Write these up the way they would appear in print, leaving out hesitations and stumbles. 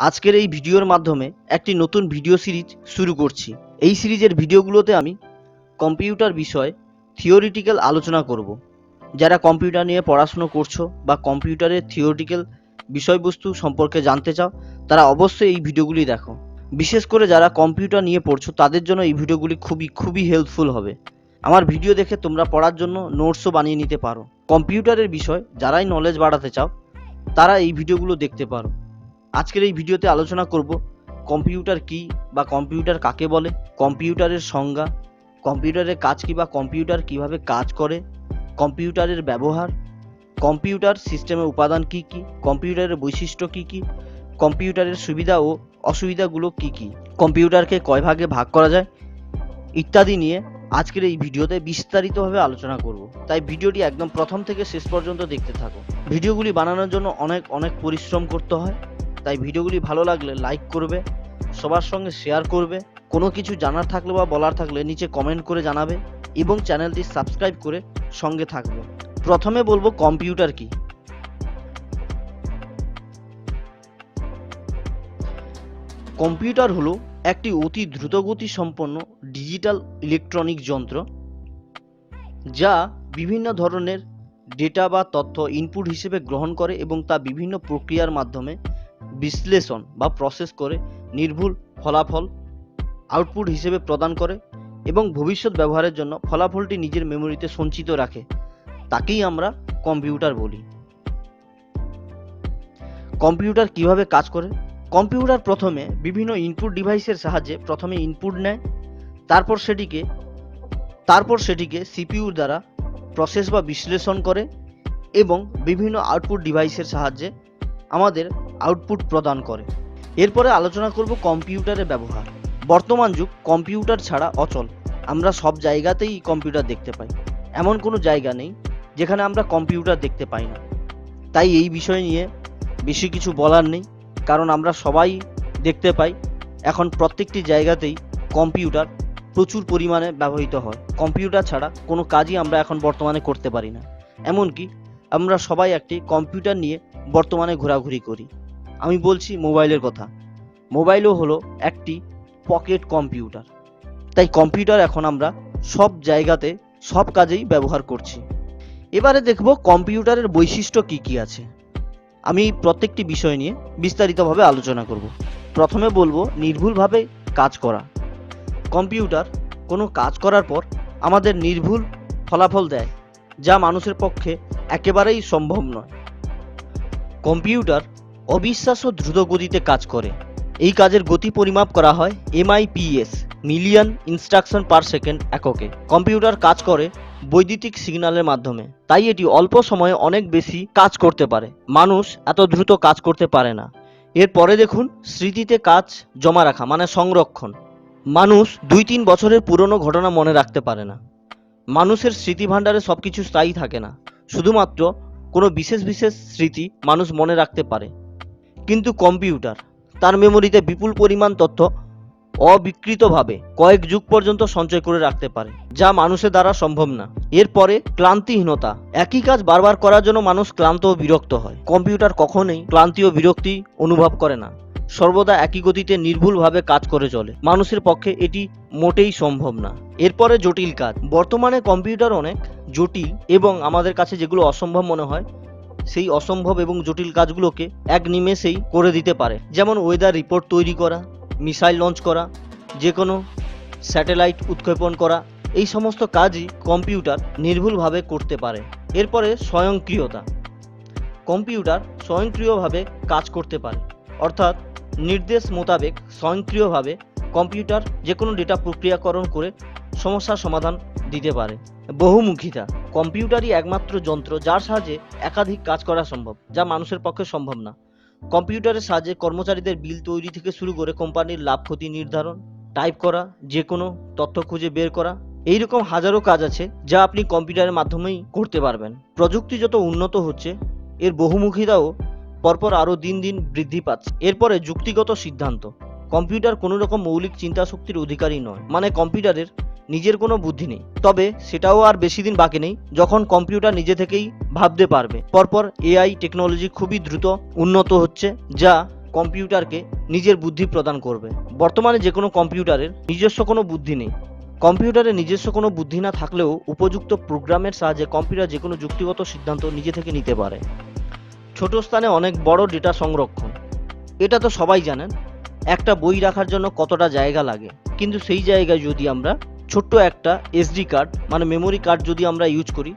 আজকের এই ভিডিওর মাধ্যমে একটি নতুন ভিডিও সিরিজ শুরু করছি। এই সিরিজের ভিডিওগুলোতে আমি কম্পিউটার বিষয়ে থিওরিটিক্যাল আলোচনা করব। যারা কম্পিউটার নিয়ে পড়াশুনো করছো বা কম্পিউটারের থিওরিটিক্যাল বিষয়বস্তু সম্পর্কে জানতে চাও, তারা অবশ্যই এই ভিডিওগুলি দেখো। বিশেষ করে যারা কম্পিউটার নিয়ে পড়ছো তাদের জন্য এই ভিডিওগুলি খুবই হেল্পফুল হবে। আমার ভিডিও দেখে তোমরা পড়ার জন্য নোটসও বানিয়ে নিতে পারো। কম্পিউটারের বিষয় যারাই নলেজ বাড়াতে চাও তারা এই ভিডিওগুলো দেখতে পারো। আজকের এই ভিডিওতে আলোচনা করব কম্পিউটার কি বা কম্পিউটার কাকে বলে, কম্পিউটারের সংজ্ঞা, কম্পিউটারের কাজ কি বা কম্পিউটার কিভাবে কাজ করে, কম্পিউটারের ব্যবহার, কম্পিউটার সিস্টেমের উপাদান কি কি, কম্পিউটারের বৈশিষ্ট্য কি কি, কম্পিউটারের সুবিধা ও অসুবিধাগুলো কি কি, কম্পিউটারকে কয় ভাগে ভাগ করা যায় ইত্যাদি নিয়ে আজকের এই ভিডিওতে বিস্তারিতভাবে আলোচনা করব। তাই ভিডিওটি একদম প্রথম থেকে শেষ পর্যন্ত দেখতে থাকো। ভিডিওগুলি বানানোর জন্য অনেক পরিশ্রম করতে হয়, তাই ভিডিওগুলি ভালো লাগলে লাইক করবে, সবার সঙ্গে শেয়ার করবে, কোনো কিছু জানার থাকলে বা বলার থাকলে নিচে কমেন্ট করে জানাবে এবং চ্যানেলটি সাবস্ক্রাইব করে সঙ্গে থাকবে। প্রথমে বলবো কম্পিউটার কি। কম্পিউটার হলো একটি অতি দ্রুতগতি সম্পন্ন ডিজিটাল ইলেকট্রনিক যন্ত্র যা বিভিন্ন ধরনের ডেটা বা তথ্য ইনপুট হিসেবে গ্রহণ করে এবং তা বিভিন্ন প্রক্রিয়ার মাধ্যমে বিশ্লেষণ বা প্রসেস করে নির্ভুল ফলাফল আউটপুট হিসেবে প্রদান করে এবং ভবিষ্যৎ ব্যবহারের জন্য ফলাফলটি নিজের মেমোরিতে সঞ্চিত রাখে। তাকেই আমরা কম্পিউটার বলি। কম্পিউটার কিভাবে কাজ করে? কম্পিউটার প্রথমে বিভিন্ন ইনপুট ডিভাইসের সাহায্যে প্রথমে ইনপুট নেয়, তারপর সেটিকে সিপিইউ দ্বারা প্রসেস বা বিশ্লেষণ করে এবং বিভিন্ন আউটপুট ডিভাইসের সাহায্যে আমাদের আউটপুট প্রদান করে। এরপরে আলোচনা করব কম্পিউটারের ব্যবহার। বর্তমান যুগ কম্পিউটার ছাড়া অচল। আমরা সব জায়গাতেই কম্পিউটার দেখতে পাই, এমন কোনো জায়গা নেই যেখানে আমরা কম্পিউটার দেখতে পাই না। তাই এই বিষয় নিয়ে বেশি কিছু বলার নেই, কারণ আমরা সবাই দেখতে পাই এখন প্রত্যেকটি জায়গাতেই কম্পিউটার প্রচুর পরিমাণে ব্যবহৃত হয়। কম্পিউটার ছাড়া কোনো কাজই আমরা এখন বর্তমানে করতে পারি না। এমনকি আমরা সবাই একটি কম্পিউটার নিয়ে বর্তমানে ঘোরাঘুরি করি। আমি বলছি মোবাইলের কথা। মোবাইলও হলো একটি পকেট কম্পিউটার। তাই কম্পিউটার এখন আমরা সব জায়গাতে সব কাজেই ব্যবহার করছি। এবারে দেখব কম্পিউটারের বৈশিষ্ট্য কি কি আছে। আমি প্রত্যেকটি বিষয় নিয়ে বিস্তারিতভাবে আলোচনা করব। প্রথমে বলবো নির্ভুলভাবে কাজ করা। কম্পিউটার কোনো কাজ করার পর আমাদের নির্ভুল ফলাফল দেয়, যা মানুষের পক্ষে একেবারেই সম্ভব নয়। কম্পিউটার অবিশ্বাস্য দ্রুত গতিতে কাজ করে। এই কাজের গতি পরিমাপ করা হয় MIPS, million instruction per second এককে। কম্পিউটার কাজ করে বৈদ্যুতিক সিগন্যালের মাধ্যমে, তাই এটি অল্প সময়ে অনেক বেশি কাজ করতে পারে। মানুষ এত দ্রুত কাজ করতে পারে না। এরপরে দেখুন স্মৃতিতে কাজ জমা রাখা মানে সংরক্ষণ। মানুষ 2-3 বছরের পুরনো ঘটনা মনে রাখতে পারে না। মানুষের স্মৃতি ভাণ্ডারে সবকিছু স্থায়ী থাকে না, শুধুমাত্র কোনো বিশেষ স্মৃতি মানুষ মনে রাখতে পারে। কিন্তু কম্পিউটার তার মেমোরিতে বিপুল পরিমাণ তথ্য অবিকৃতভাবে কয়েক যুগ পর্যন্ত সঞ্চয় করে রাখতে পারে, যা মানুষের দ্বারা সম্ভব না। এরপরে ক্লান্তিহীনতা। একই কাজ বারবার করার জন্য মানুষ ক্লান্ত ও বিরক্ত হয়। কম্পিউটার কখনোই ক্লান্তি ও বিরক্তি অনুভব করে না, সর্বদা একই গতিতে নির্ভুলভাবে কাজ করে চলে। মানুষের পক্ষে এটি মোটেই সম্ভব না। এরপরে জটিল কাজ। বর্তমানে কম্পিউটার অনেক জটিল এবং আমাদের কাছে যেগুলো অসম্ভব মনে হয় সেই অসম্ভব এবং জটিল কাজগুলোকে এক নিমেষেই করে দিতে পারে। যেমন ওয়েদার রিপোর্ট তৈরি করা, মিসাইল লঞ্চ করা, যে কোনো স্যাটেলাইট উৎক্ষেপণ করা, এই সমস্ত কাজই কম্পিউটার নির্ভুলভাবে করতে পারে। এরপরে স্বয়ংক্রিয়তা। কম্পিউটার স্বয়ংক্রিয়ভাবে কাজ করতে পারে, অর্থাৎ নির্দেশ মোতাবেক স্বয়ংক্রিয়ভাবে কম্পিউটার যে কোনো ডেটা প্রক্রিয়াকরণ করে সমস্যার সমাধান দিতে পারে। বহুমুখিতা। কম্পিউটারই একমাত্র যন্ত্র যার সাহায্যে একাধিক কাজ করা সম্ভব, যা মানুষের পক্ষে সম্ভব না। কম্পিউটারের সাহায্যে কর্মচারীদের বিল তৈরি থেকে শুরু করে কোম্পানির লাভ ক্ষতি নির্ধারণ, টাইপ করা, যে কোনো তথ্য খুঁজে বের করা, এইরকম হাজারো কাজ আছে যা আপনি কম্পিউটারের মাধ্যমেই করতে পারবেন। প্রযুক্তি যত উন্নত হচ্ছে এর বহুমুখিতাও পরপর আরও দিন বৃদ্ধি পাচ্ছে। এরপরে যুক্তিগত সিদ্ধান্ত। কম্পিউটার কোনো রকম মৌলিক চিন্তা শক্তির অধিকারী নয়, মানে কম্পিউটারের নিজের কোনো বুদ্ধি নেই। তবে সেটাও আর বেশি দিন বাকি নেই যখন কম্পিউটার নিজে থেকেই ভাবতে পারবে। পরপর AI টেকনোলজি খুবই দ্রুত উন্নত হচ্ছে, যা কম্পিউটারকে নিজের বুদ্ধি প্রদান করবে। বর্তমানে যে কোনো কম্পিউটারের নিজস্ব কোনো বুদ্ধি নেই। কম্পিউটারের নিজস্ব কোনো বুদ্ধি না থাকলেও উপযুক্ত প্রোগ্রামের সাহায্যে কম্পিউটার যে কোনো যুক্তিগত সিদ্ধান্ত নিজে থেকে নিতে পারে। ছোট স্থানে অনেক বড় ডেটা সংরক্ষণ, এটা তো সবাই জানেন। একটা বই রাখার জন্য কতটা জায়গা লাগে, কিন্তু সেই জায়গায় যদি আমরা ছোট্ট একটা এসডি কার্ড মানে মেমোরি কার্ড যদি আমরা ইউজ করি,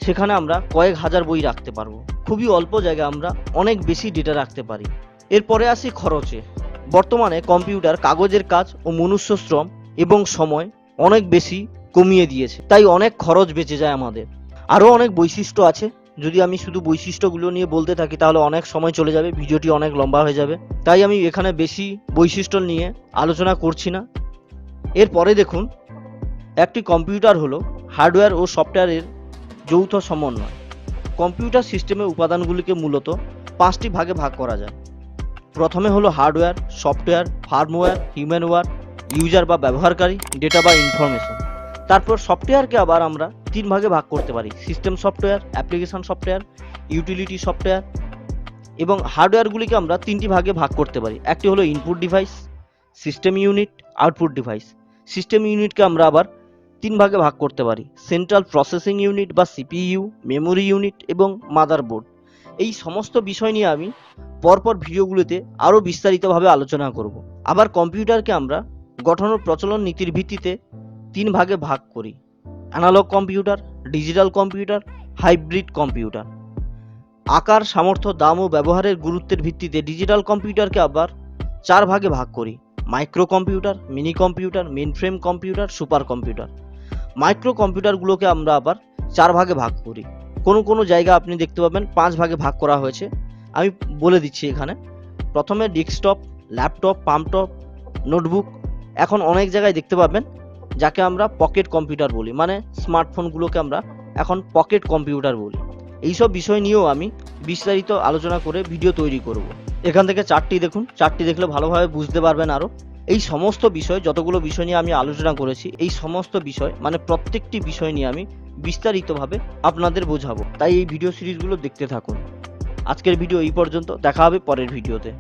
সেখানে আমরা কয়েক হাজার বই রাখতে পারবো। খুবই অল্প জায়গায় আমরা অনেক বেশি ডেটা রাখতে পারি। এরপরে আসি খরচে। বর্তমানে কম্পিউটার কাগজের কাজ ও মনুষ্য শ্রম এবং সময় অনেক বেশি কমিয়ে দিয়েছে, তাই অনেক খরচ বেঁচে যায় আমাদের। আরও অনেক বৈশিষ্ট্য আছে, যদি আমি শুধু বৈশিষ্ট্যগুলো নিয়ে বলতে থাকি তাহলে অনেক সময় চলে যাবে, ভিডিওটি অনেক লম্বা হয়ে যাবে, তাই আমি এখানে বেশি বৈশিষ্ট্য নিয়ে আলোচনা করছি না। এরপরে দেখুন, একটি কম্পিউটার হলো হার্ডওয়্যার ও সফটওয়্যারের যৌথ সমন্বয়। কম্পিউটার সিস্টেমের উপাদানগুলিকে মূলত 5টি ভাগে ভাগ করা যায়। প্রথমে হলো হার্ডওয়্যার, সফটওয়্যার, ফার্মওয়্যার, হিউম্যানওয়্যার, ইউজার বা ব্যবহারকারী, ডেটা বা ইনফরমেশন। তারপর সফটওয়্যারকে আবার আমরা 3 ভাগে ভাগ করতে পারি: system software, application software, utility software. এবং হার্ডওয়্যারগুলিকে আমরা 3টি ভাগে ভাগ করতে পারি। একটি হলো input device, system unit, output device. System ইউনিটকে আমরা আবার 3 ভাগে ভাগ করতে পারি: সেন্ট্রাল প্রসেসিং ইউনিট বা সিপিইউ, মেমোরি ইউনিট এবং মাদারবোর্ড। এই সমস্ত বিষয় নিয়ে আমি পরপর ভিডিওগুলোতে আরও বিস্তারিতভাবে আলোচনা করব। আবার কম্পিউটারকে আমরা গঠন ও প্রচলন নীতির ভিত্তিতে 3 ভাগে ভাগ করি: analogue computer, digital computer, hybrid computer. আকার, সামর্থ্য, দাম ও ব্যবহারের গুরুত্বের ভিত্তিতে ডিজিটাল কম্পিউটারকে আবার 4 ভাগে ভাগ করি: micro computer, mini computer, mainframe computer, super computer. Micro কম্পিউটারগুলোকে আমরা আবার 4 ভাগে ভাগ করি। কোনো জায়গা আপনি দেখতে পাবেন 5 ভাগে ভাগ করা হয়েছে, আমি বলে দিচ্ছি এখানে। প্রথমে ডেস্কটপ, ল্যাপটপ, পাম্পটপ, নোটবুক। এখন অনেক জায়গায় দেখতে পাবেন যাকে আমরা পকেট কম্পিউটার বলি, মানে স্মার্টফোনগুলোকে আমরা এখন পকেট কম্পিউটার বলি। এইসব বিষয় নিয়েও আমি বিস্তারিত আলোচনা করে ভিডিও তৈরি করব। এখান থেকে 4টি দেখুন, 4টি দেখলে ভালোভাবে বুঝতে পারবেন আরও। এই সমস্ত বিষয়, যতগুলো বিষয় নিয়ে আমি আলোচনা করেছি, এই সমস্ত বিষয় মানে প্রত্যেকটি বিষয় নিয়ে আমি বিস্তারিতভাবে আপনাদের বোঝাবো, তাই এই ভিডিও সিরিজগুলো দেখতে থাকুন। আজকের ভিডিও এই পর্যন্ত, দেখা হবে পরের ভিডিওতে।